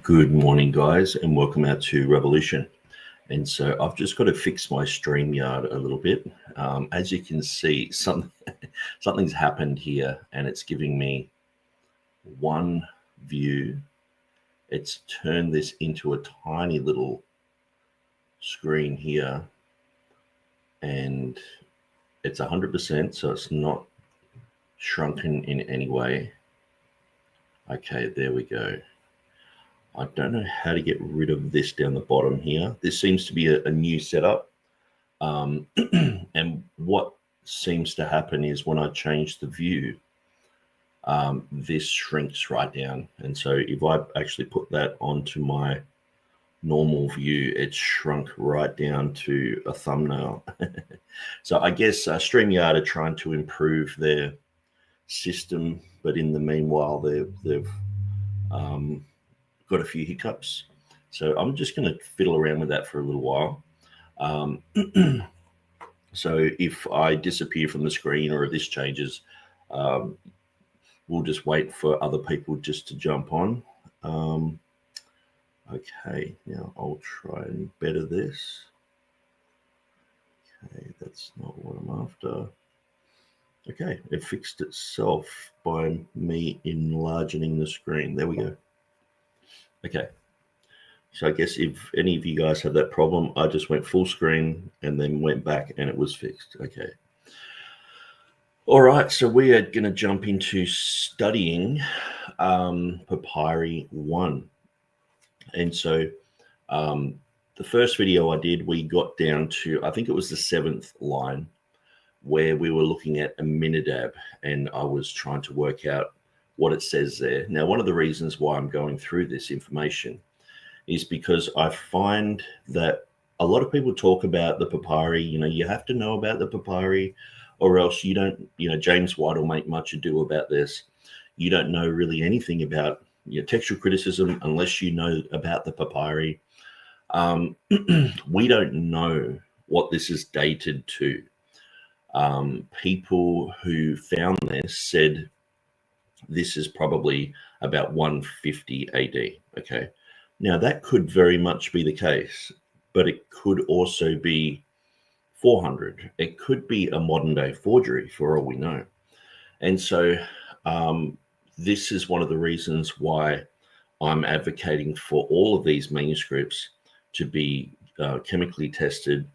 Good morning, guys, and welcome out to Revolution. And so I've just got to fix my StreamYard a little bit. As you can see, something's happened here, and it's giving me one view. It's turned this into a tiny little screen here, and it's 100%, so it's not shrunken in any way. Okay, there we go. I don't know how to get rid of this down the bottom here. This seems to be a new setup. And what seems to happen is when I change the view, this shrinks right down. And so if I actually put that onto my normal view, it's shrunk right down to a thumbnail. So I guess StreamYard are trying to improve their system, but in the meanwhile, they've got a few hiccups. So I'm just going to fiddle around with that for a little while. So if I disappear from the screen or if this changes, we'll just wait for other people just to jump on. Okay, now I'll try and better this. Okay, that's not what I'm after. Okay, it fixed itself by me enlarging the screen. There we go. Okay, so I guess if any of you guys have that problem, I just went full screen and then went back and it was fixed. Okay. All right, so we are going to jump into studying Papyri 1. And so the first video I did, we got down to, I think it was the 7th line, where we were looking at Aminadab, and I was trying to work out what it says there. Now, one of the reasons why I'm going through this information is because I find that a lot of people talk about the papyri. You have to know about the papyri, or else you don't, James White will make much ado about this. You don't know really anything about textual criticism unless you know about the papyri. We don't know what this is dated to. People who found this said this is probably about 150 AD. Okay. Now that could very much be the case, but it could also be 400. It could be a modern day forgery for all we know. And so this is one of the reasons why I'm advocating for all of these manuscripts to be chemically tested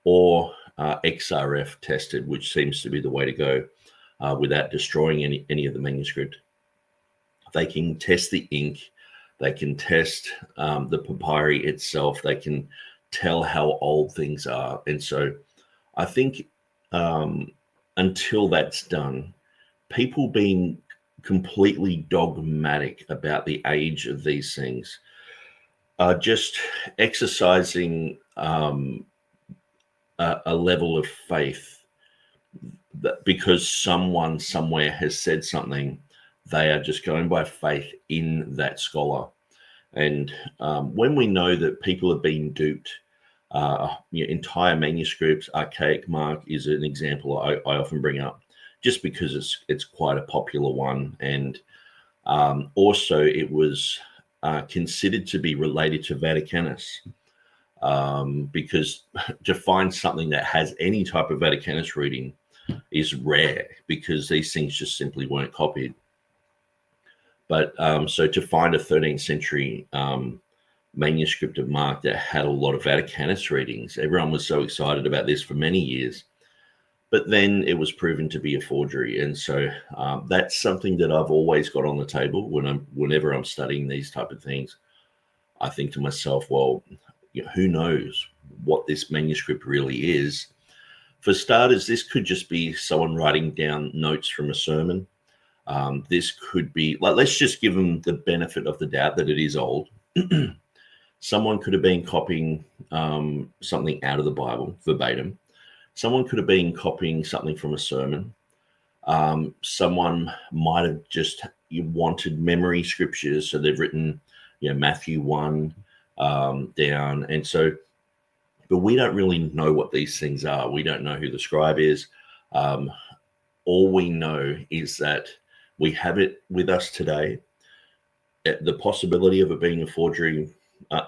or XRF tested, which seems to be the way to go without destroying any of the manuscript. They can test the ink, they can test the papyri itself, they can tell how old things are. And so I think until that's done, people being completely dogmatic about the age of these things are just exercising a level of faith that because someone somewhere has said something, they are just going by faith in that scholar. And when we know that people have been duped, entire manuscripts, archaic mark is an example I often bring up just because it's quite a popular one. And also it was considered to be related to Vaticanus. Because to find something that has any type of Vaticanus reading is rare because these things just simply weren't copied. But so to find a 13th century manuscript of Mark that had a lot of Vaticanus readings, everyone was so excited about this for many years. But then it was proven to be a forgery. And so that's something that I've always got on the table whenever I'm studying these type of things. I think to myself, well, who knows what this manuscript really is? For starters, this could just be someone writing down notes from a sermon. This could be, let's just give them the benefit of the doubt that it is old. Someone could have been copying something out of the Bible verbatim. Someone could have been copying something from a sermon. Someone might have just wanted memory scriptures, so they've written, Matthew 1 down. And so, but we don't really know what these things are. We don't know who the scribe is. All we know is that we have it with us today. the possibility of it being a forgery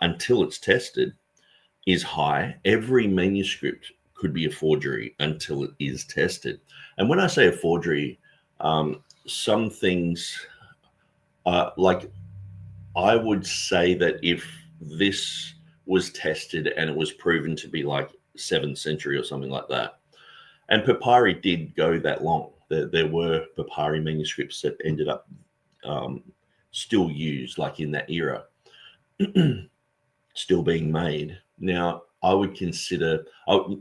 until it's tested is high. Every manuscript could be a forgery until it is tested. And when I say a forgery, some things like I would say that if this was tested and it was proven to be like 7th century or something like that, and papyri did go that long, there were papyri manuscripts that ended up still used, like in that era, still being made. Now, I would consider,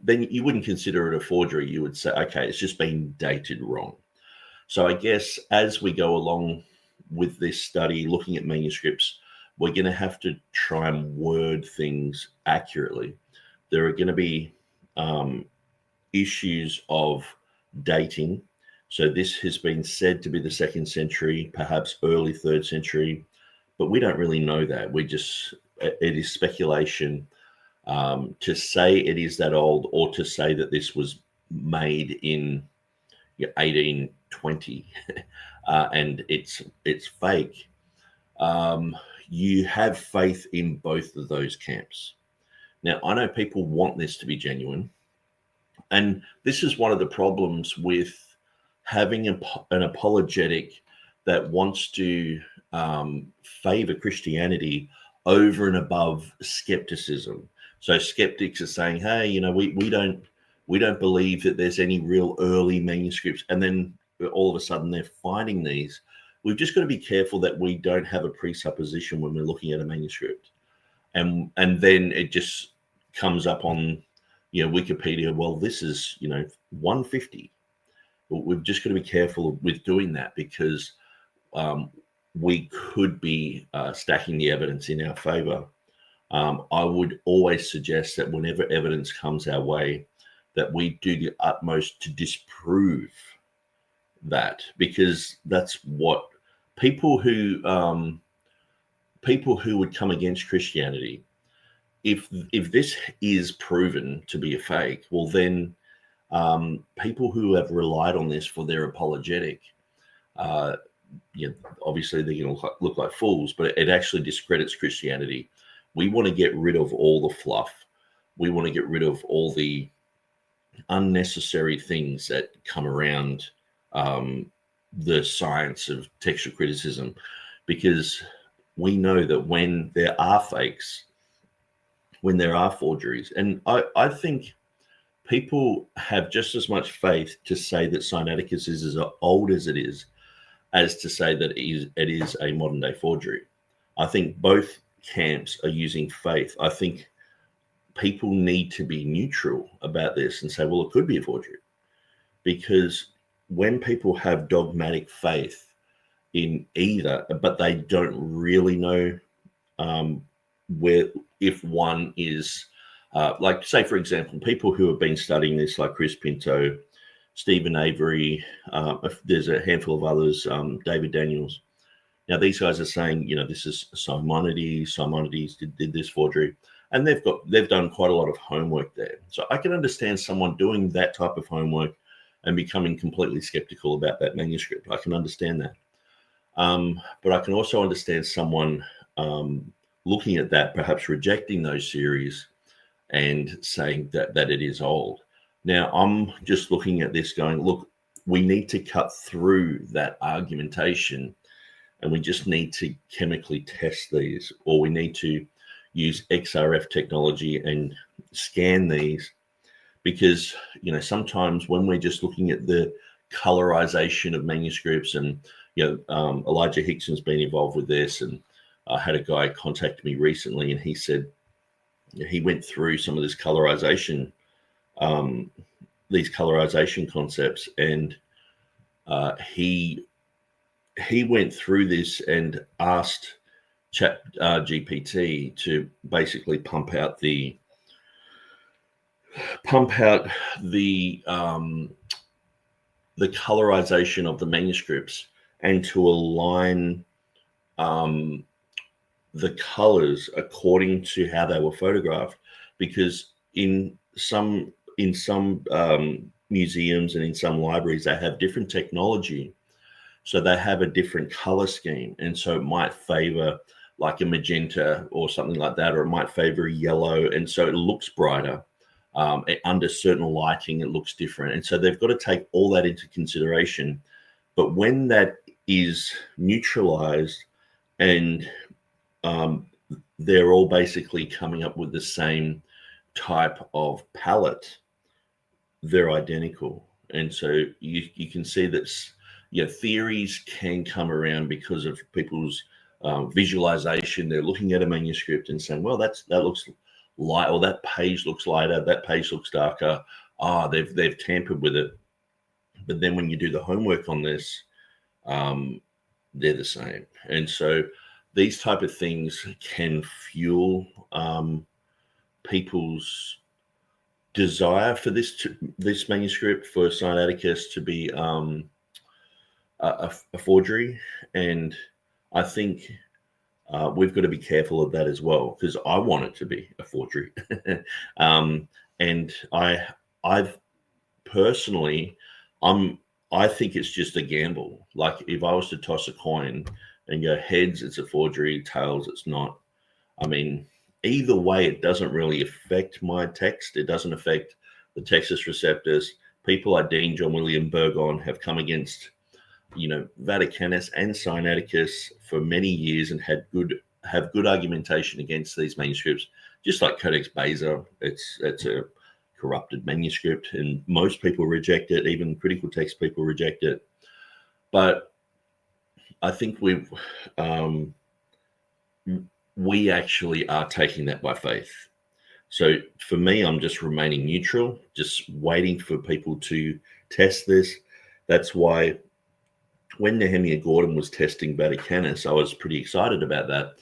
then you wouldn't consider it a forgery. You would say, okay, it's just been dated wrong. So I guess as we go along with this study, looking at manuscripts, we're going to have to try and word things accurately. There are going to be issues of dating. So this has been said to be the 2nd century, perhaps early 3rd century, but we don't really know that. It is speculation to say it is that old, or to say that this was made in 1820 and it's fake. You have faith in both of those camps. Now, I know people want this to be genuine, and this is one of the problems with having an apologetic that wants to favor Christianity over and above skepticism. So skeptics are saying, hey, we don't believe that there's any real early manuscripts, and then all of a sudden they're finding these. We've just got to be careful that we don't have a presupposition when we're looking at a manuscript, and then it just comes up on Wikipedia. Well, this is 150. We've just got to be careful with doing that, because we could be stacking the evidence in our favor. I would always suggest that whenever evidence comes our way, that we do the utmost to disprove that, because that's what people who would come against Christianity, if this is proven to be a fake, well then people who have relied on this for their apologetic, obviously they're going to look like fools, but it actually discredits Christianity. We want to get rid of all the fluff. We want to get rid of all the unnecessary things that come around the science of textual criticism, because we know that when there are fakes, when there are forgeries, and I think people have just as much faith to say that Sinaiticus is as old as it is, as to say that it is a modern day forgery. I think both camps are using faith. I think people need to be neutral about this and say, well, it could be a forgery, because when people have dogmatic faith in either, but they don't really know where, if one is like, say, for example, people who have been studying this, like Chris Pinto, Stephen Avery, there's a handful of others, David Daniels. Now, these guys are saying, this is Simonides. Simonides did this forgery, and they've done quite a lot of homework there. So I can understand someone doing that type of homework and becoming completely skeptical about that manuscript. I can understand that. But I can also understand someone looking at that, perhaps rejecting those series and saying that it is old. Now, I'm just looking at this going, look, we need to cut through that argumentation, and we just need to chemically test these, or we need to use XRF technology and scan these, because, sometimes when we're just looking at the colorization of manuscripts, and, Elijah Hixson's been involved with this, and I had a guy contact me recently, and he said he went through some of this colorization, these colorization concepts, and he went through this and asked GPT to basically pump out the colorization of the manuscripts, and to align the colors according to how they were photographed, because in some museums and in some libraries, they have different technology So they have a different color scheme. And so it might favor like a magenta or something like that, or it might favor a yellow. And so it looks brighter. Under certain lighting, it looks different. And so they've got to take all that into consideration. But when that is neutralized and they're all basically coming up with the same type of palette, they're identical. And so you can see that theories can come around because of people's visualization. They're looking at a manuscript and saying, well, that looks light, or that page looks lighter, that page looks darker. They've tampered with it. But then when you do the homework on this, they're the same. And so these type of things can fuel people's desire for this manuscript, for Sinaiticus to be a forgery. And I think we've got to be careful of that as well, because I want it to be a forgery. And I've personally, I think it's just a gamble. Like if I was to toss a coin and go heads, it's a forgery, tails, it's not. I mean, either way, it doesn't really affect my text. It doesn't affect the Textus Receptus. People like Dean John William Burgon have come against, Vaticanus and Sinaiticus for many years and have good argumentation against these manuscripts. Just like Codex Bezer, it's a corrupted manuscript, and most people reject it. Even critical text people reject it. But I think we actually are taking that by faith. So for me, I'm just remaining neutral, just waiting for people to test this. That's why when Nehemiah Gordon was testing Vaticanus, I was pretty excited about that.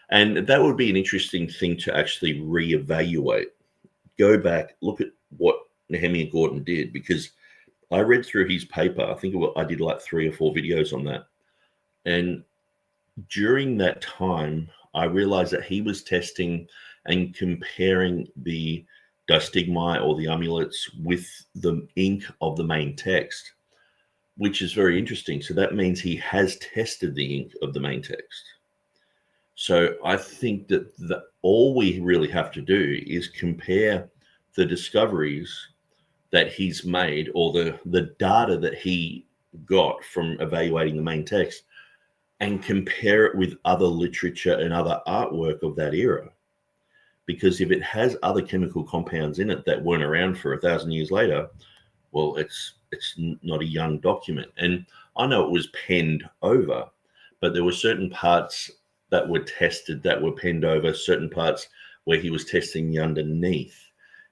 And that would be an interesting thing to actually reevaluate. Go back, look at what Nehemiah Gordon did, because I read through his paper. I think I did like 3 or 4 videos on that. And during that time, I realized that he was testing and comparing the distigmi or the amulets with the ink of the main text, which is very interesting. So that means he has tested the ink of the main text. So I think that all we really have to do is compare the discoveries that he's made, or the data that he got from evaluating the main text, and compare it with other literature and other artwork of that era. Because if it has other chemical compounds in it that weren't around for 1,000 years later, well, it's not a young document. And I know it was penned over, but there were certain parts that were tested that were penned over, certain parts where he was testing the underneath.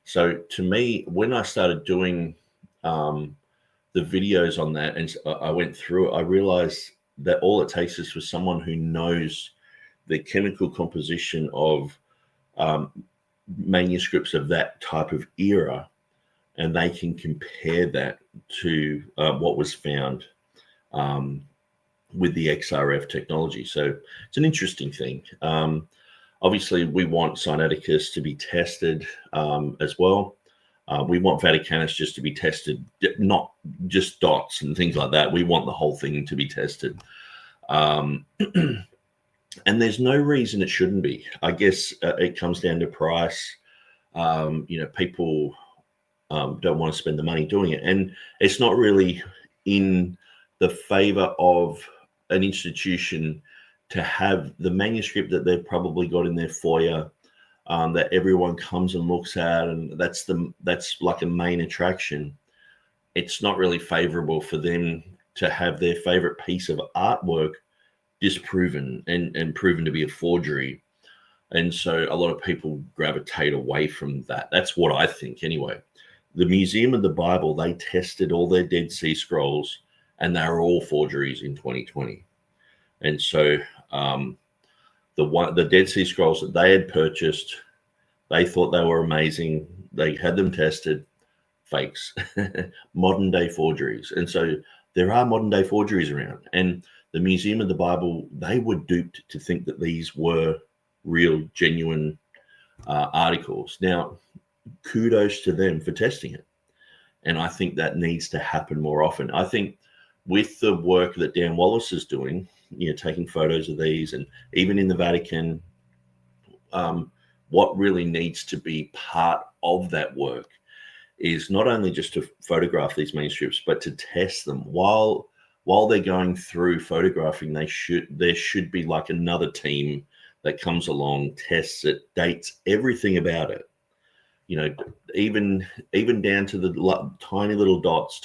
So to me, when I started doing the videos on that and I went through it, I realized that all it takes is for someone who knows the chemical composition of manuscripts of that type of era, and they can compare that to what was found with the XRF technology. So it's an interesting thing. Obviously, we want Sinaiticus to be tested as well. We want Vaticanus just to be tested, not just dots and things like that. We want the whole thing to be tested. And there's no reason it shouldn't be. I guess it comes down to price. People don't want to spend the money doing it. And it's not really in the favor of an institution to have the manuscript that they've probably got in their foyer that everyone comes and looks at, and that's like a main attraction. It's not really favorable for them to have their favorite piece of artwork disproven and proven to be a forgery. And so a lot of people gravitate away from that. That's what I think anyway. The Museum of the Bible, they tested all their Dead Sea Scrolls, and they were all forgeries in 2020. And so the Dead Sea Scrolls that they had purchased, they thought they were amazing. They had them tested, fakes, modern day forgeries. And so there are modern day forgeries around. And the Museum of the Bible, they were duped to think that these were real, genuine articles. Now, kudos to them for testing it. And I think that needs to happen more often. I think with the work that Dan Wallace is doing, taking photos of these, and even in the Vatican, what really needs to be part of that work is not only just to photograph these manuscripts, but to test them while they're going through photographing. There should be like another team that comes along, tests it, dates everything about it. Even down to the tiny little dots,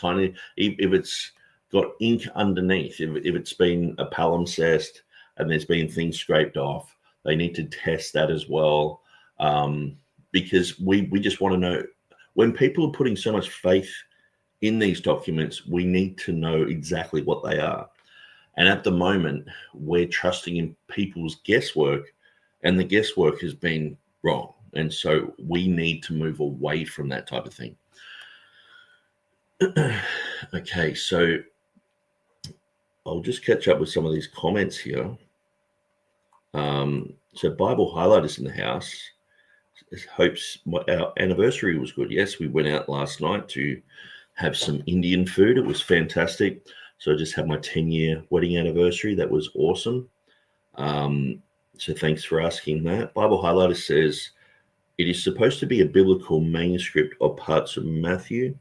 if it's got ink underneath, if it's been a palimpsest and there's been things scraped off, they need to test that as well, because we just want to know. When people are putting so much faith in these documents, we need to know exactly what they are. And at the moment, we're trusting in people's guesswork, and the guesswork has been wrong. And so we need to move away from that type of thing. Okay, so I'll just catch up with some of these comments here. So Bible Highlighters in the house hopes our anniversary was good. Yes, we went out last night to have some Indian food. It was fantastic. So I just had my 10-year wedding anniversary. That was awesome. So thanks for asking that. Bible Highlighter says, it is supposed to be a biblical manuscript of parts of Matthew.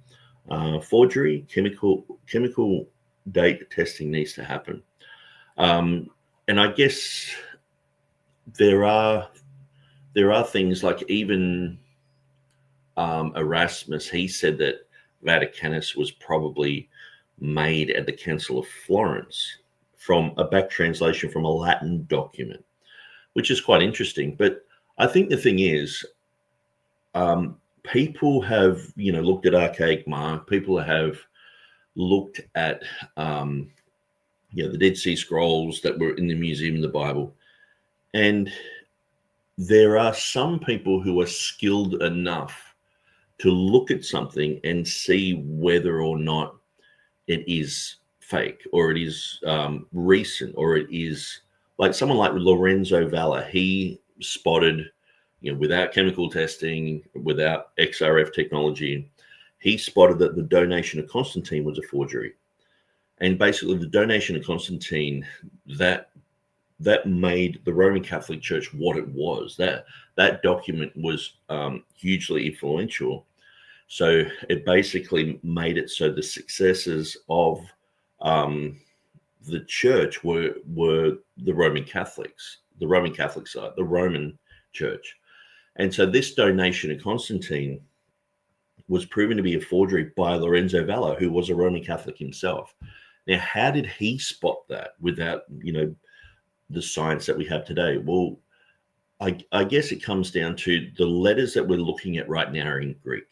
Forgery, chemical date testing needs to happen. And I guess there are things like even Erasmus, he said that Vaticanus was probably made at the Council of Florence from a back translation from a Latin document, which is quite interesting. But I think the thing is, people have, looked at archaic Mark. People have looked at, the Dead Sea Scrolls that were in the Museum of the Bible. And there are some people who are skilled enough to look at something and see whether or not it is fake, or it is recent, or it is like someone like Lorenzo Valla. He spotted, without chemical testing, without XRF technology, he spotted that the donation of Constantine was a forgery. And basically the donation of Constantine, that made the Roman Catholic Church what it was. That document was hugely influential. So it basically made it so the successors of the church were the Roman Catholics, the Roman Catholic side, the Roman Church. And so this donation of Constantine was proven to be a forgery by Lorenzo Valla, who was a Roman Catholic himself. Now, how did he spot that without, the science that we have today? Well, I guess it comes down to the letters that we're looking at right now are in Greek.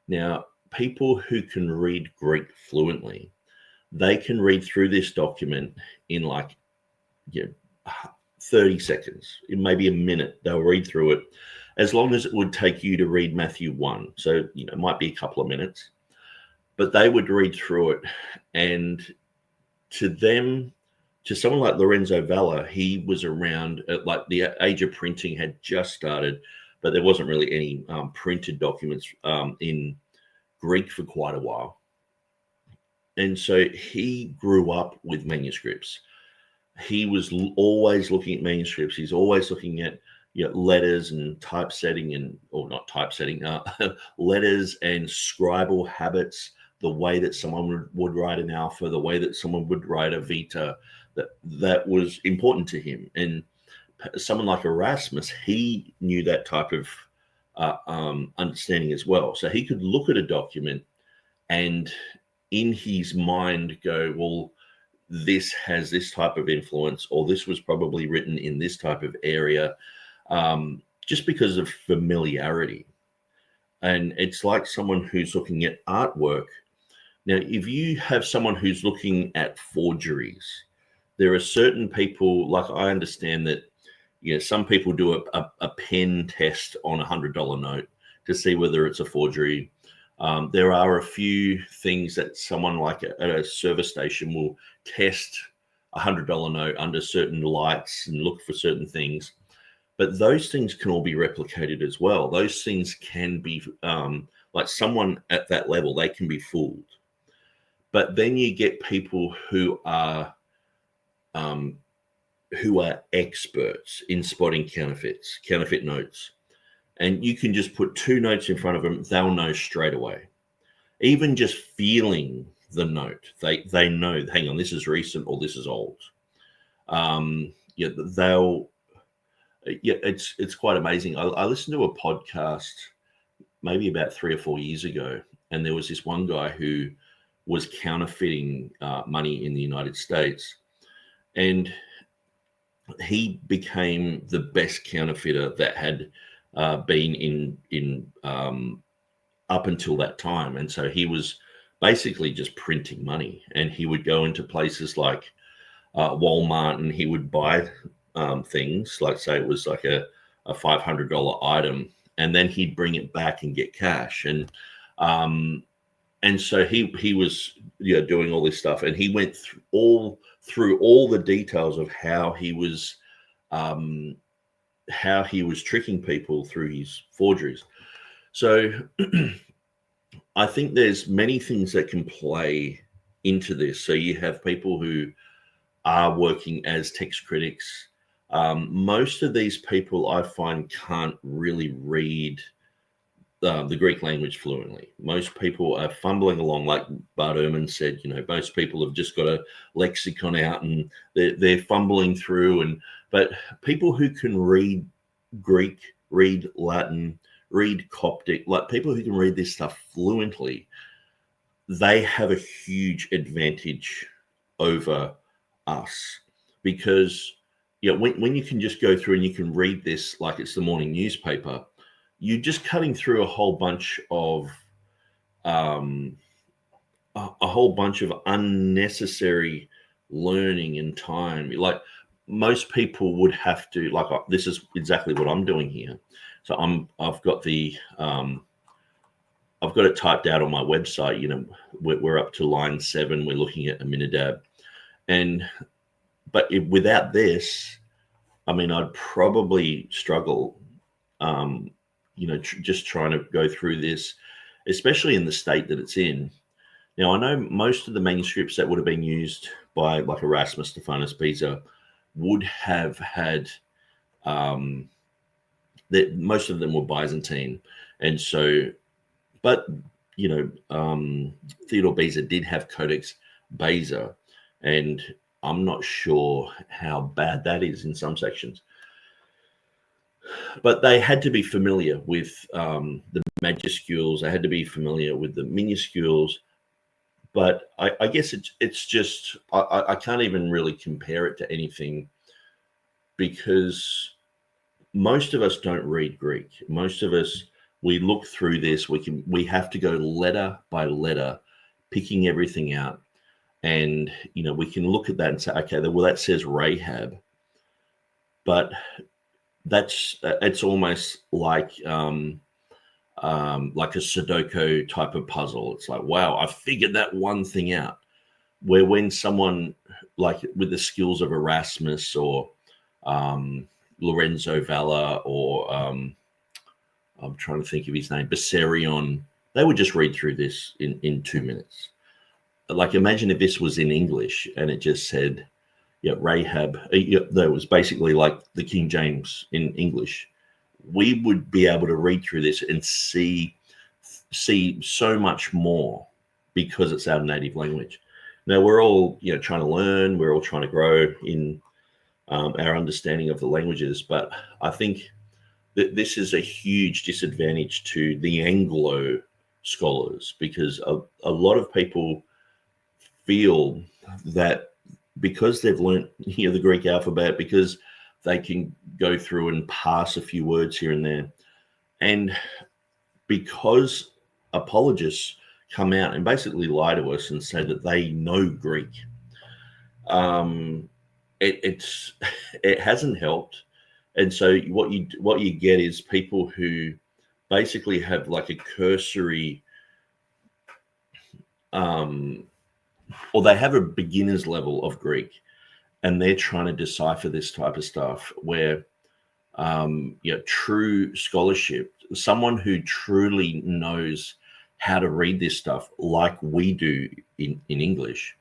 Now, people who can read Greek fluently, they can read through this document in 30 seconds, in maybe a minute. They'll read through it, as long as it would take you to read Matthew 1. So, it might be a couple of minutes, but they would read through it. And to someone like Lorenzo Valla, he was around at the age of printing had just started, but there wasn't really any printed documents in Greek for quite a while. And so he grew up with manuscripts. He was always looking at manuscripts. He's always looking at letters and typesetting, or not typesetting, letters and scribal habits, the way that someone would write an alpha, the way that someone would write a vita. That was important to him. And someone like Erasmus, he knew that type of understanding as well. So he could look at a document and in his mind go, well, this has this type of influence, or this was probably written in this type of area, just because of familiarity. And it's like someone who's looking at artwork. Now, if you have someone who's looking at forgeries, there are certain people, like I understand that, some people do a pen test on a $100 note to see whether it's a forgery. There are a few things that someone like at a service station will test a $100 note under certain lights and look for certain things. But those things can all be replicated as well. Those things can be, like someone at that level, they can be fooled. But then you get people who are experts in spotting counterfeit notes. And you can just put 2 notes in front of them, they'll know straight away. Even just feeling the note, they know, hang on, this is recent or this is old. It's quite amazing. I listened to a podcast maybe about 3 or 4 years ago, and there was this one guy who was counterfeiting money in the United States, and he became the best counterfeiter that had been in up until that time. And so he was basically just printing money, and he would go into places like Walmart, and he would buy things, like say it was like a $500 item, and then he'd bring it back and get cash. And so he was doing all this stuff, and he went through all the details of how he was tricking people through his forgeries. So I think there's many things that can play into this. So you have people who are working as text critics. Most of these people I find can't really read the Greek language fluently. Most people are fumbling along, like Bart Ehrman said. Most people have just got a lexicon out and they're fumbling through. But people who can read Greek, read Latin, read Coptic, like people who can read this stuff fluently, they have a huge advantage over us, because when you can just go through and you can read this like it's the morning newspaper, you're just cutting through a whole bunch of unnecessary learning and time. Like most people would have to, like, this is exactly what I'm doing here. So I've got it typed out on my website. We're up to line 7. We're looking at Aminadab, but without this, I mean, I'd probably struggle. Just trying to go through this, especially in the state that it's in. Now, I know most of the manuscripts that would have been used by like Erasmus, Stephanus, Beza would have had that most of them were Byzantine. And so, but, Theodore Beza did have Codex Beza, and I'm not sure how bad that is in some sections. But they had to be familiar with the majuscules. They had to be familiar with the minuscules. But I guess it's just, I can't even really compare it to anything, because most of us don't read Greek. Most of us, we look through this. We have to go letter by letter, picking everything out. And, we can look at that and say, okay, well, that says Rahab. But it's almost like a Sudoku type of puzzle. It's like, wow, I figured that one thing out. Where when someone like with the skills of Erasmus or Lorenzo Valla or I'm trying to think of his name, Bessarion, they would just read through this in 2 minutes. Like, imagine if this was in English and it just said, Rahab, that was basically like the King James in English. We would be able to read through this and see so much more, because it's our native language. Now, we're all trying to learn, we're all trying to grow in our understanding of the languages, but I think that this is a huge disadvantage to the Anglo scholars, because a lot of people feel that because they've learned the Greek alphabet, because they can go through and pass a few words here and there, and because apologists come out and basically lie to us and say that they know Greek, it hasn't helped. And so what you get is people who basically have like a cursory or they have a beginner's level of Greek, and they're trying to decipher this type of stuff, where true scholarship, someone who truly knows how to read this stuff like we do in English,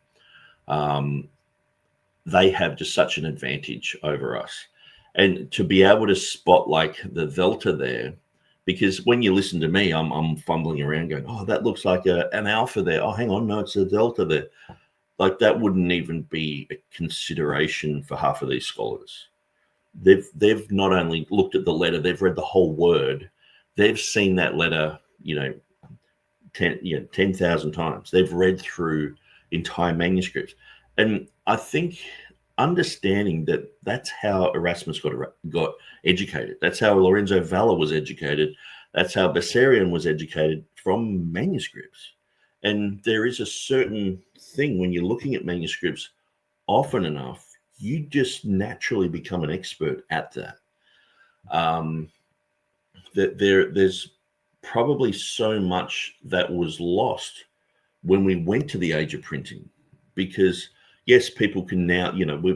they have just such an advantage over us. And to be able to spot like the delta there, because when you listen to me, I'm fumbling around going, oh, that looks like an alpha there. Oh, hang on, no, it's a delta there. Like that wouldn't even be a consideration for half of these scholars. They've not only looked at the letter, they've read the whole word. They've seen that letter, 10,000 times. They've read through entire manuscripts. And I think understanding that that's how Erasmus got educated. That's how Lorenzo Valla was educated. That's how Bessarion was educated, from manuscripts. And there is a certain thing when you're looking at manuscripts often enough, you just naturally become an expert at that. There's probably so much that was lost when we went to the age of printing, because yes, people can now,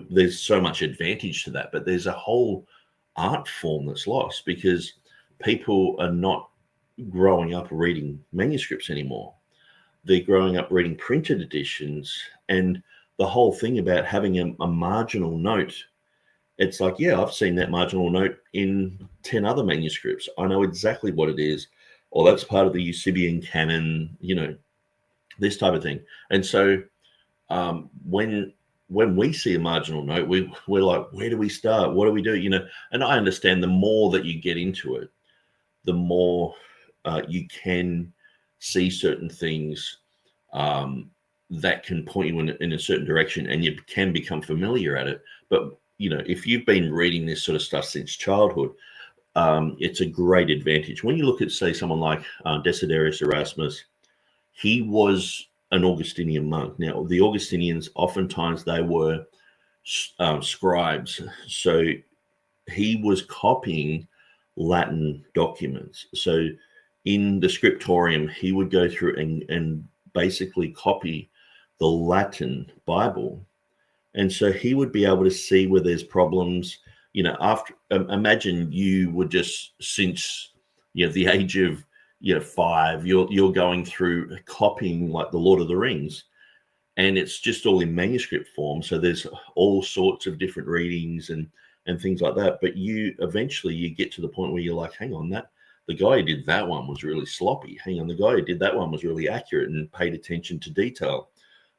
there's so much advantage to that, but there's a whole art form that's lost because people are not growing up reading manuscripts anymore. They're growing up reading printed editions, and the whole thing about having a marginal note, it's like, yeah, I've seen that marginal note in 10 other manuscripts. I know exactly what it is, or that's part of the Eusebian canon, this type of thing. And so when we see a marginal note, we're like, where do we start? What do we do? And I understand the more that you get into it, the more you can see certain things that can point you in a certain direction, and you can become familiar at it. But, if you've been reading this sort of stuff since childhood, it's a great advantage. When you look at, say, someone like Desiderius Erasmus, he was an Augustinian monk. Now, the Augustinians, oftentimes they were scribes. So he was copying Latin documents. So in the scriptorium, he would go through and basically copy the Latin Bible. And so he would be able to see where there's problems. After imagine you were just, since the age of 5, you're going through copying like the Lord of the Rings, and it's just all in manuscript form. So there's all sorts of different readings and things like that. But you eventually get to the point where you're like, hang on, the guy who did that one was really sloppy. Hang on, the guy who did that one was really accurate and paid attention to detail.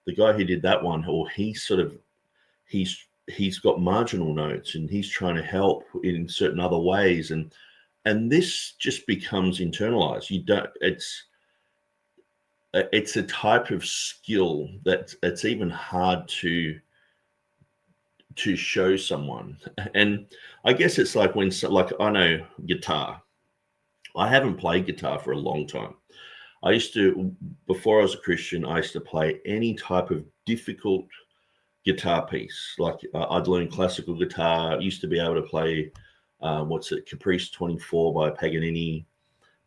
The guy who did that one, or he's got marginal notes and he's trying to help in certain other ways, and this just becomes internalized. It's a type of skill that's even hard to show someone. And I guess it's like I know guitar. I haven't played guitar for a long time. Before I was a Christian, I used to play any type of difficult guitar piece. Like I'd learn classical guitar. I used to be able to play Caprice 24 by Paganini,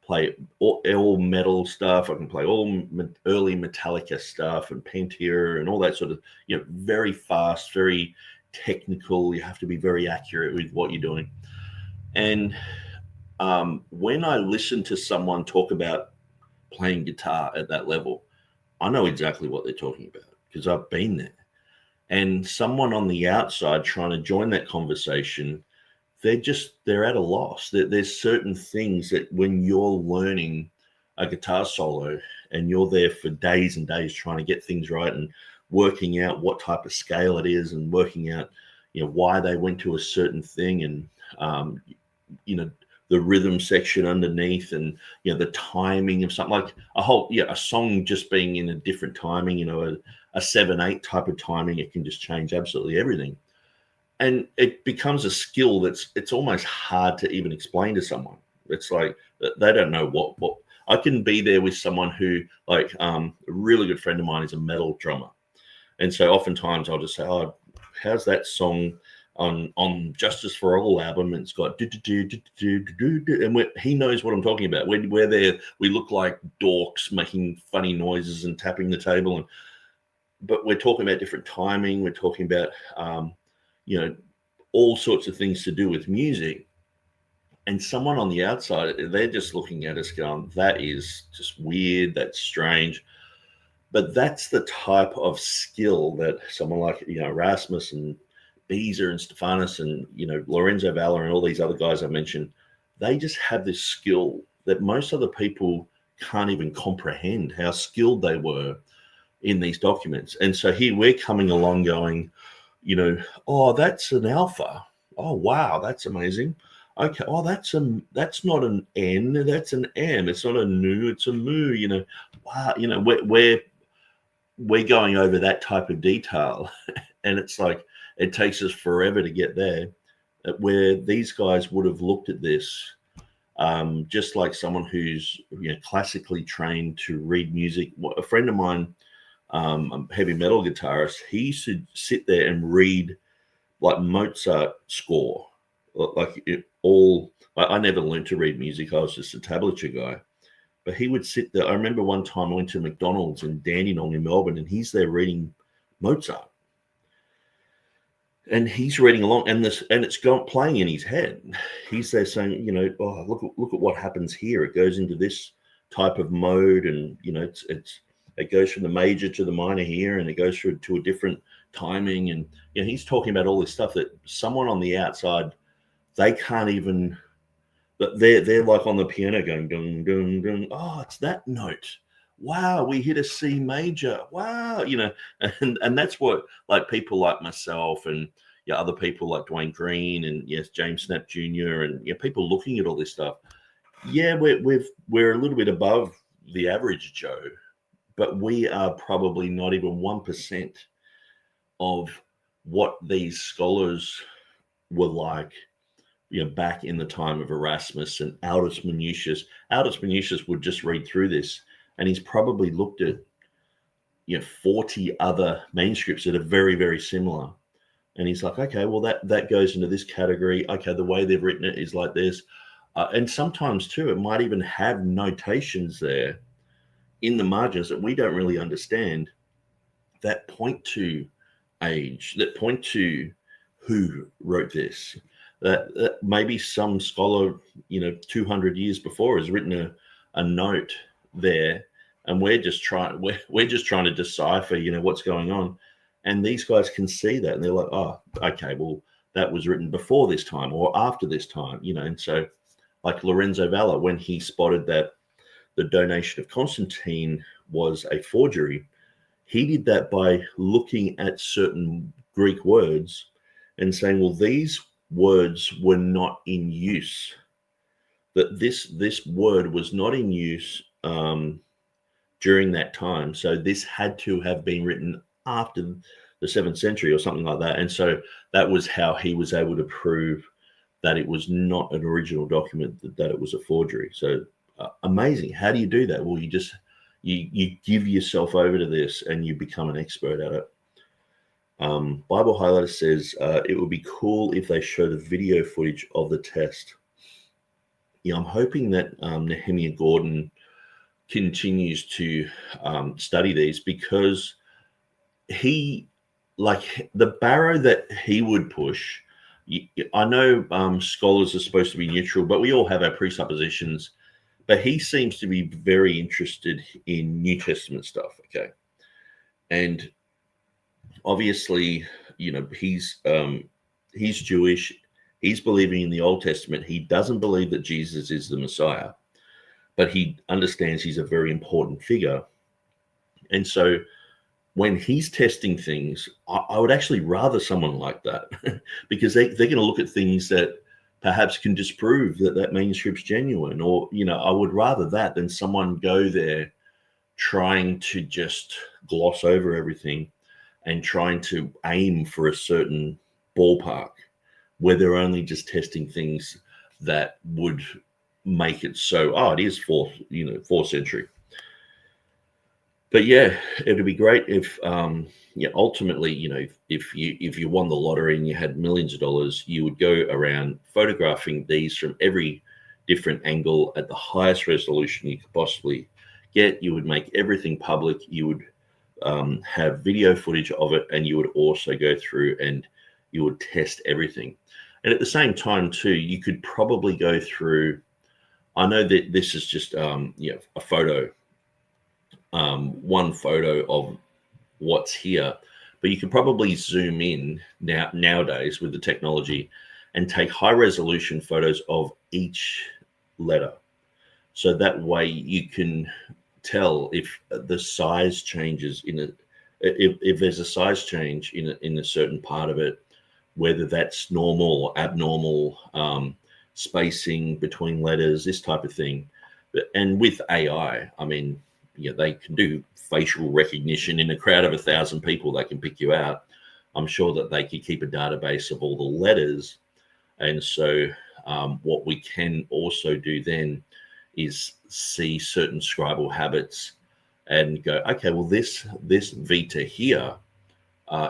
play all metal stuff. I can play all early Metallica stuff and Pantera and all that sort of, very fast, very technical. You have to be very accurate with what you're doing. And when I listen to someone talk about playing guitar at that level, I know exactly what they're talking about because I've been there. And someone on the outside trying to join that conversation, they're at a loss. There's certain things that when you're learning a guitar solo and you're there for days and days trying to get things right and working out what type of scale it is and working out, why they went to a certain thing and, the rhythm section underneath and, the timing of something like a song just being in a different timing, a 7/8 type of timing, it can just change absolutely everything. And it becomes a skill it's almost hard to even explain to someone. It's like they don't know what I can be there with someone who, like, a really good friend of mine is a metal drummer. And so oftentimes I'll just say, oh, how's that song on Justice for All album? And it's got and he knows what I'm talking about. We're there, we look like dorks making funny noises and tapping the table, but we're talking about different timing. We're talking about all sorts of things to do with music. And someone on the outside, they're just looking at us going, that is just weird, that's strange. But that's the type of skill that someone like, Erasmus and Beza and Stephanus and, Lorenzo Valla and all these other guys I mentioned, they just have this skill that most other people can't even comprehend how skilled they were in these documents. And so here we're coming along going, oh, that's an alpha. Oh, wow, that's amazing. Okay, oh, that's not an N, that's an M. It's not a nu, it's a mu. Wow, we're going over that type of detail, and it's like it takes us forever to get there. Where these guys would have looked at this, just like someone who's classically trained to read music. A friend of mine, a heavy metal guitarist, he used to sit there and read like Mozart score. I never learned to read music. I was just a tablature guy. But he would sit there. I remember one time I went to McDonald's in Dandenong in Melbourne, and he's there reading Mozart. And he's reading along, and it's playing in his head. He's there saying, oh, look at what happens here. It goes into this type of mode, and it goes from the major to the minor here, and it goes through to a different timing. And he's talking about all this stuff that someone on the outside, they can't even. But they're like on the piano going dung dung dung. Oh, it's that note. Wow, we hit a C major. Wow, and that's what like people like myself and other people like Dwayne Green and yes James Snap Jr. and people looking at all this stuff. Yeah, we're a little bit above the average Joe, but we are probably not even 1% of what these scholars were like. Back in the time of Erasmus and Aldus Manutius. Aldus Manutius would just read through this, and he's probably looked at 40 other manuscripts that are very, very similar. And he's like, okay, well, that goes into this category. Okay, the way they've written it is like this. And sometimes, too, it might even have notations there in the margins that we don't really understand that point to age, that point to who wrote this. That maybe some scholar, 200 years before has written a note there, and we're just trying to decipher, what's going on. And these guys can see that, and they're like, oh, okay, well, that was written before this time or after this time, And so, like Lorenzo Valla, when he spotted that the donation of Constantine was a forgery, he did that by looking at certain Greek words and saying, well, these words were not in use, that this word was not in use during that time, so this had to have been written after the 7th century or something like that. And so that was how he was able to prove that it was not an original document, that it was a forgery. So amazing. How do you do that? Well, you give yourself over to this and you become an expert at it. Bible Highlighter says it would be cool if they show the video footage of the test. I'm hoping that Nehemiah Gordon continues to study these, because he, like the barrow that he would push, I know scholars are supposed to be neutral, but we all have our presuppositions. But he seems to be very interested in New Testament stuff, okay? And obviously, he's Jewish. He's believing in the Old Testament. He doesn't believe that Jesus is the Messiah, but he understands he's a very important figure. And so when he's testing things, I would actually rather someone like that because they're going to look at things that perhaps can disprove that manuscript's genuine. Or, I would rather that than someone go there trying to just gloss over everything and trying to aim for a certain ballpark where they're only just testing things that would make it so, it is 4th century. But yeah, it'd be great if, ultimately, if you won the lottery and you had millions of dollars, you would go around photographing these from every different angle at the highest resolution you could possibly get. You would make everything public. You would have video footage of it, and you would also go through and you would test everything. And at the same time, too, you could probably go through. I know that this is just a photo, one photo of what's here, but you could probably zoom in nowadays with the technology and take high resolution photos of each letter. So that way you can tell if the size changes if there's a size change in a certain part of it, whether that's normal or abnormal, spacing between letters, this type of thing. And with AI, I mean, they can do facial recognition in a crowd of 1,000 people. They can pick you out. I'm sure that they could keep a database of all the letters. And so what we can also do then is see certain scribal habits and go, okay, well, this Vita here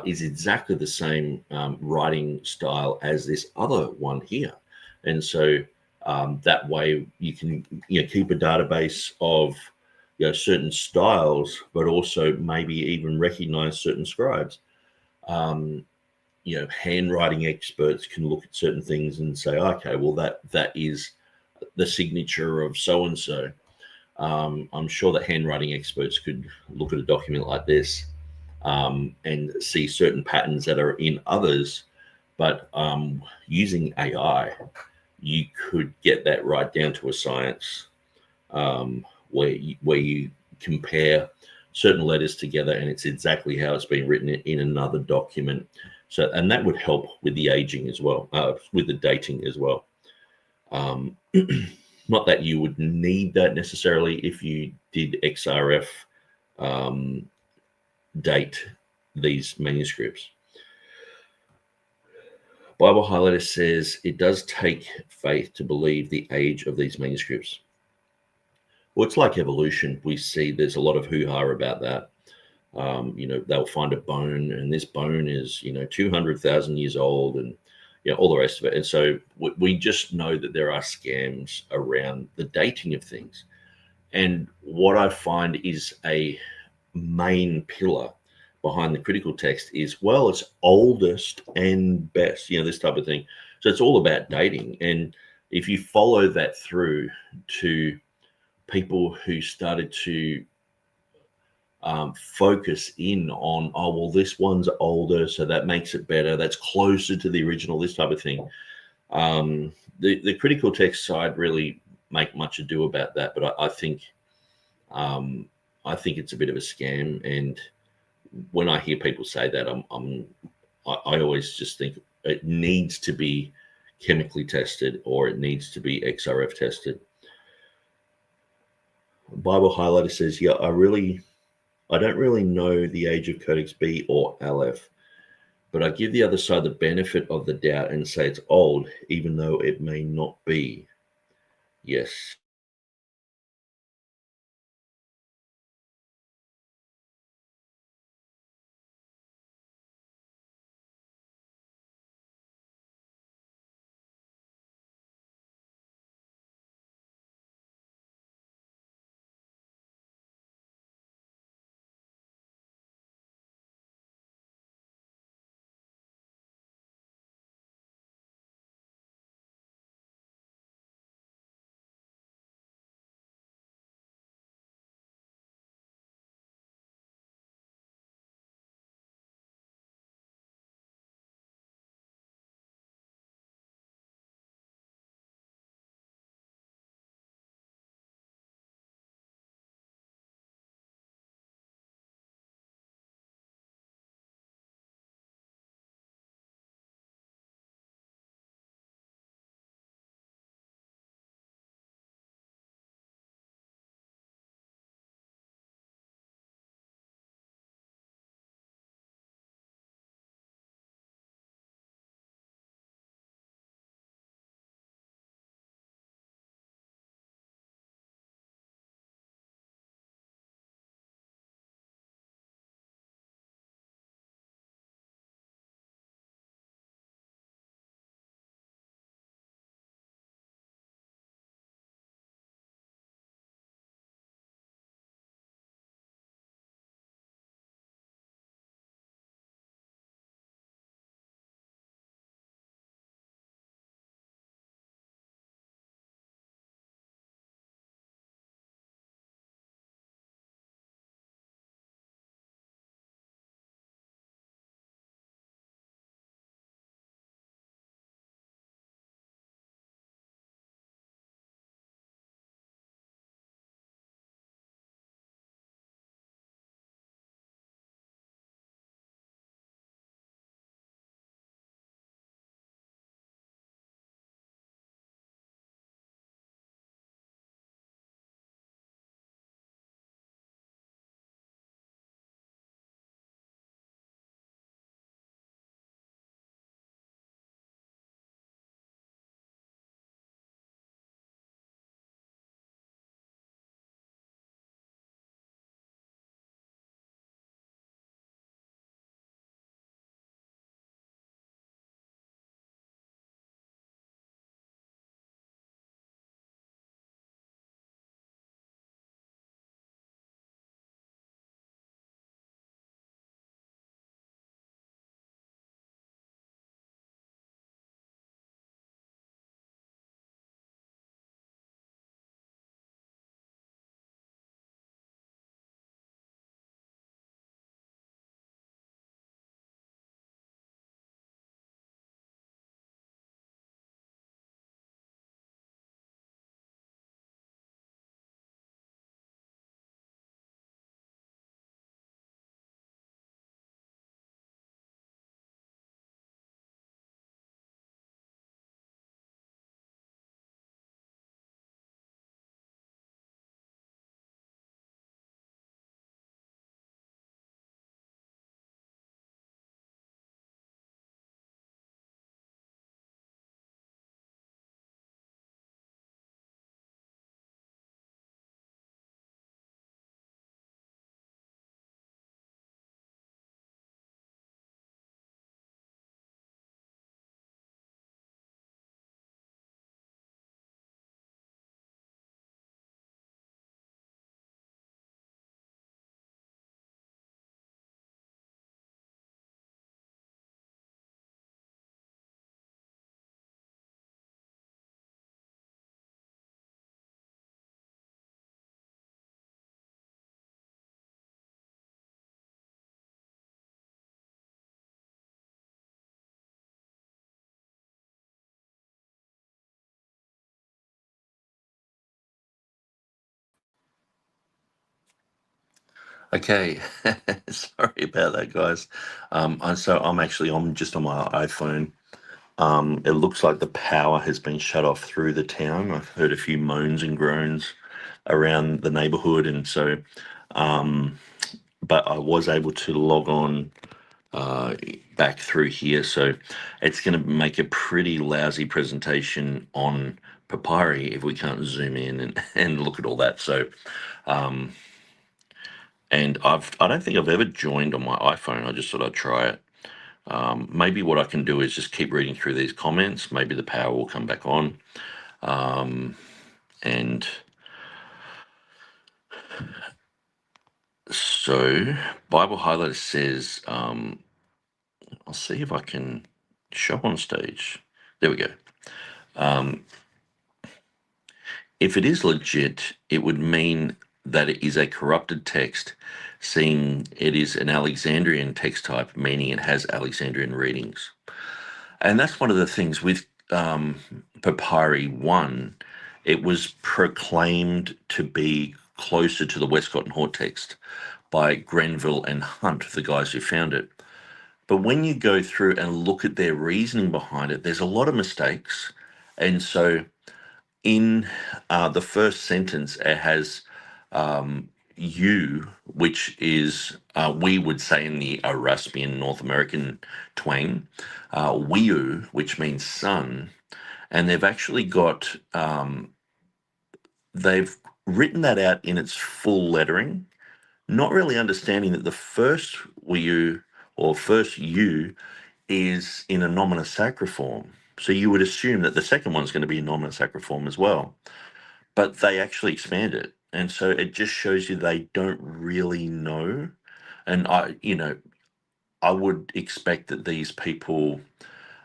is exactly the same writing style as this other one here. And so that way you can keep a database of certain styles, but also maybe even recognize certain scribes. Handwriting experts can look at certain things and say, okay, well, that is the signature of so and so. I'm sure that handwriting experts could look at a document like this and see certain patterns that are in others, but using AI, you could get that right down to a science, where you compare certain letters together and it's exactly how it's been written in another document. So, and that would help with the aging as well, with the dating as well. Not that you would need that necessarily if you did XRF date these manuscripts. Bible Highlighter says it does take faith to believe the age of these manuscripts. Well, it's like evolution. We see there's a lot of hoo-ha about that. They'll find a bone, and this bone is 200,000 years old, and all the rest of it. And so we just know that there are scams around the dating of things. And what I find is a main pillar behind the critical text is, well, it's oldest and best, this type of thing. So it's all about dating. And if you follow that through to people who started to focus in on, oh, well, this one's older, so that makes it better, that's closer to the original, this type of thing. The critical text side really make much ado about that, but I think it's a bit of a scam. And when I hear people say that, I always just think it needs to be chemically tested, or it needs to be XRF tested. Bible Highlighter says, yeah, I don't really know the age of Codex B or Aleph, but I give the other side the benefit of the doubt and say it's old, even though it may not be. Yes. Okay, sorry about that, guys. So I'm just on my iPhone. It looks like the power has been shut off through the town. I've heard a few moans and groans around the neighborhood, and so, but I was able to log on uh, back through here. So it's going to make a pretty lousy presentation on Papyri if we can't zoom in and look at all that. So, and I don't think I've ever joined on my iPhone. I just thought I'd try it. Maybe what I can do is just keep reading through these comments. Maybe the power will come back on. And so Bible Highlighter says, I'll see if I can show on stage. There we go. If it is legit, it would mean that it is a corrupted text, seeing it is an Alexandrian text type, meaning it has Alexandrian readings. And that's one of the things with Papyri 1, it was proclaimed to be closer to the Westcott and Hort text by Grenville and Hunt, the guys who found it. But when you go through and look at their reasoning behind it, there's a lot of mistakes. And so in the first sentence, it has you, which is, we would say in the Araspian North American twang, wiu, which means sun. And they've actually got, they've written that out in its full lettering, not really understanding that the first wiu or first you is in a nomina sacra form. So you would assume that the second one's going to be a nomina sacra form as well. But they actually expand it. And so it just shows you they don't really know. And I would expect that these people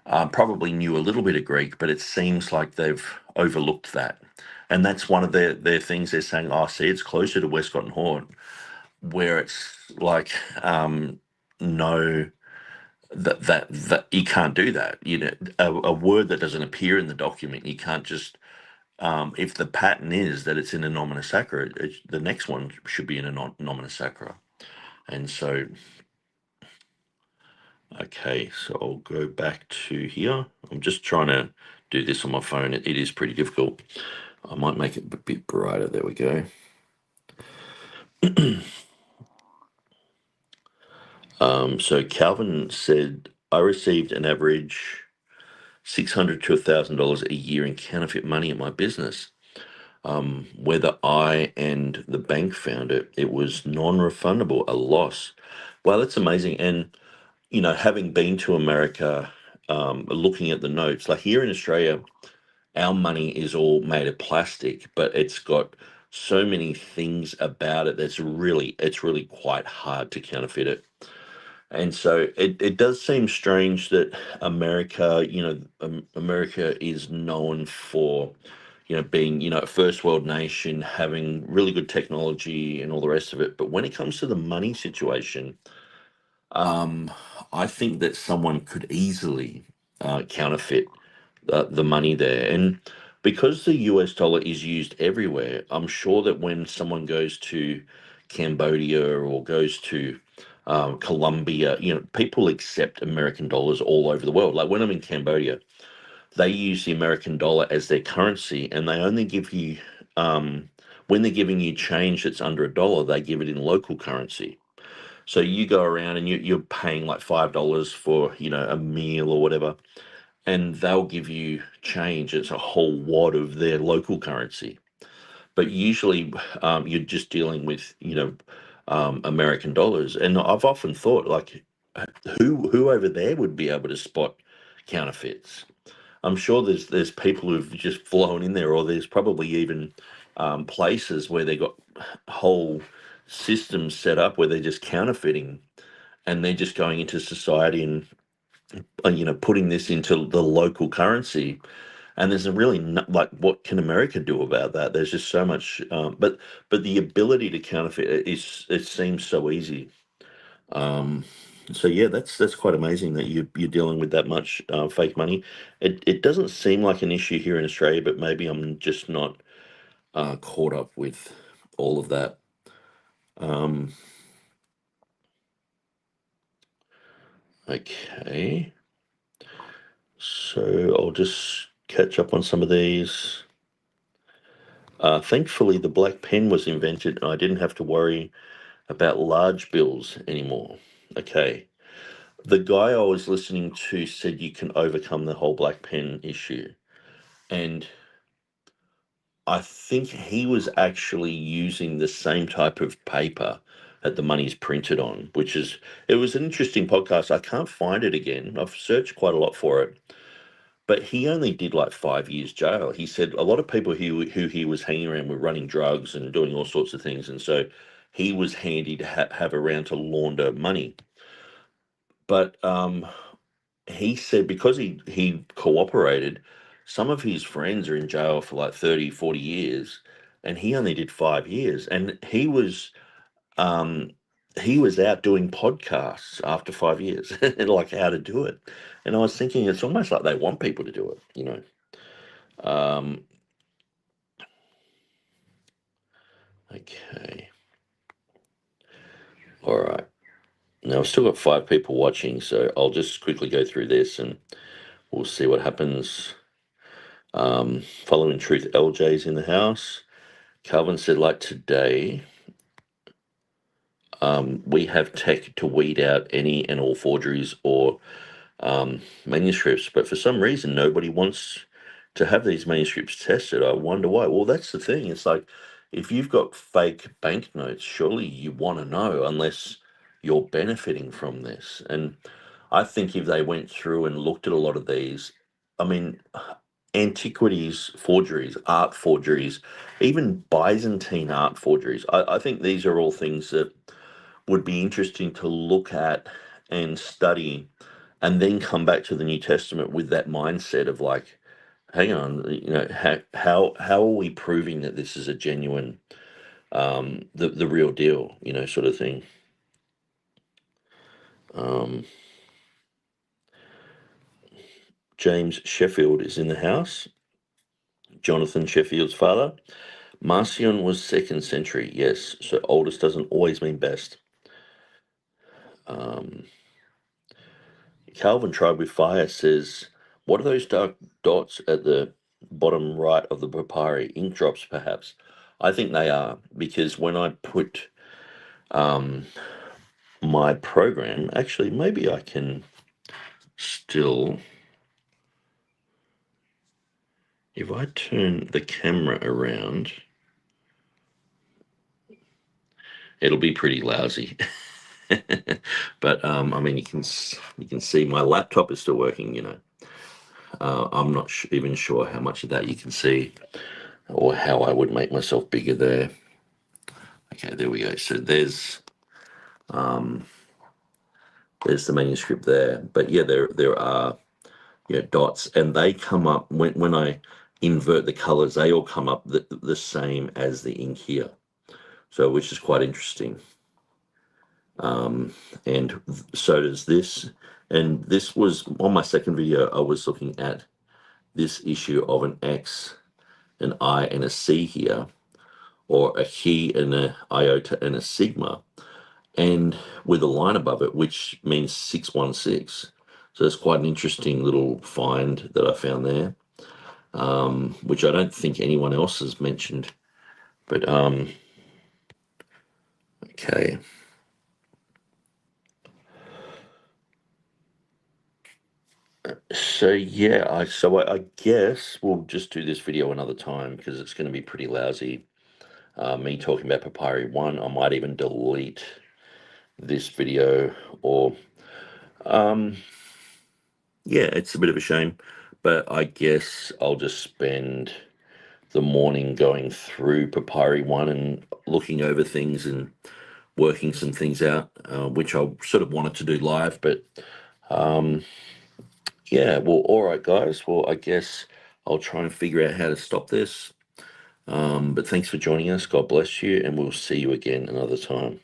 probably knew a little bit of Greek, but it seems like they've overlooked that. And that's one of their things. They're saying, oh, see, it's closer to Westcott and Hort, where it's like, no, that you can't do that. A word that doesn't appear in the document, you can't just, if the pattern is that it's in a nomina sacra, the next one should be in a nomina sacra. And so, okay, so I'll go back to here. I'm just trying to do this on my phone. It is pretty difficult. I might make it a bit brighter. There we go. So Calvin said, I received an average $600 to $1,000 a year in counterfeit money at my business. Whether I and the bank found it, it was non-refundable, a loss. Well, that's amazing. And, having been to America, looking at the notes, like here in Australia, our money is all made of plastic, but it's got so many things about it it's really quite hard to counterfeit it. And so it does seem strange that America, America is known for, being, a first world nation, having really good technology and all the rest of it. But when it comes to the money situation, um, I think that someone could easily counterfeit the money there. And because the US dollar is used everywhere, I'm sure that when someone goes to Cambodia or goes to Colombia, people accept American dollars all over the world. Like when I'm in Cambodia, they use the American dollar as their currency, and they only give you, when they're giving you change that's under $1, they give it in local currency. So you go around and you're paying like $5 for, a meal or whatever, and they'll give you change. It's a whole wad of their local currency. But usually you're just dealing with, American dollars. And I've often thought, like, who over there would be able to spot counterfeits? I'm sure there's people who've just flown in there, or there's probably even places where they got whole systems set up where they're just counterfeiting, and they're just going into society and putting this into the local currency. And there's a really like, what can America do about that? There's just so much, but the ability to counterfeit it seems so easy. Um, so yeah, that's quite amazing that you're dealing with that much fake money. It doesn't seem like an issue here in Australia, but maybe I'm just not caught up with all of that. Um, Okay. So I'll just catch up on some of these. Thankfully, the black pen was invented and I didn't have to worry about large bills anymore. Okay. The guy I was listening to said you can overcome the whole black pen issue. And I think he was actually using the same type of paper that the money's printed on, it was an interesting podcast. I can't find it again. I've searched quite a lot for it. But he only did like 5 years jail. He said a lot of people who he was hanging around were running drugs and doing all sorts of things. And so he was handy to have around to launder money. But he said because he cooperated, some of his friends are in jail for like 30, 40 years, and he only did 5 years. And he was out doing podcasts after 5 years, like how to do it. And I was thinking it's almost like they want people to do it. Okay. All right. Now I've still got 5 people watching, so I'll just quickly go through this and we'll see what happens. Following Truth, LJ's in the house. Calvin said, like today, we have tech to weed out any and all forgeries or manuscripts, but for some reason, nobody wants to have these manuscripts tested. I wonder why. Well, that's the thing. It's like if you've got fake banknotes, surely you want to know, unless you're benefiting from this. And I think if they went through and looked at a lot of these, I mean, antiquities forgeries, art forgeries, even Byzantine art forgeries, I think these are all things that would be interesting to look at and study, and then come back to the New Testament with that mindset of like, hang on, how are we proving that this is a genuine, the real deal, sort of thing. James Sheffield is in the house. Jonathan Sheffield's father. Marcion was 2nd century, yes. So oldest doesn't always mean best. Calvin Tribe with Fire says, what are those dark dots at the bottom right of the papyri? Ink drops, perhaps. I think they are, because when I put my program, actually, maybe I can still, if I turn the camera around, it'll be pretty lousy. But I mean, you can see my laptop is still working. I'm not even sure how much of that you can see, or how I would make myself bigger there. Okay, there we go. So there's the manuscript there. But yeah, there are dots, and they come up when I invert the colors. They all come up the same as the ink here. So which is quite interesting. And so does this. And this was on my second video. I was looking at this issue of an X, an I, and a C here, or a he and a iota and a sigma, and with a line above it, which means 616. So it's quite an interesting little find that I found there, which I don't think anyone else has mentioned. But okay. So yeah, I guess we'll just do this video another time, because it's going to be pretty lousy. Me talking about Papyri 1. I might even delete this video, or yeah, it's a bit of a shame, but I guess I'll just spend the morning going through Papyri 1 and looking over things and working some things out, which I sort of wanted to do live. But yeah, well, all right, guys. Well, I guess I'll try and figure out how to stop this. But thanks for joining us. God bless you, and we'll see you again another time.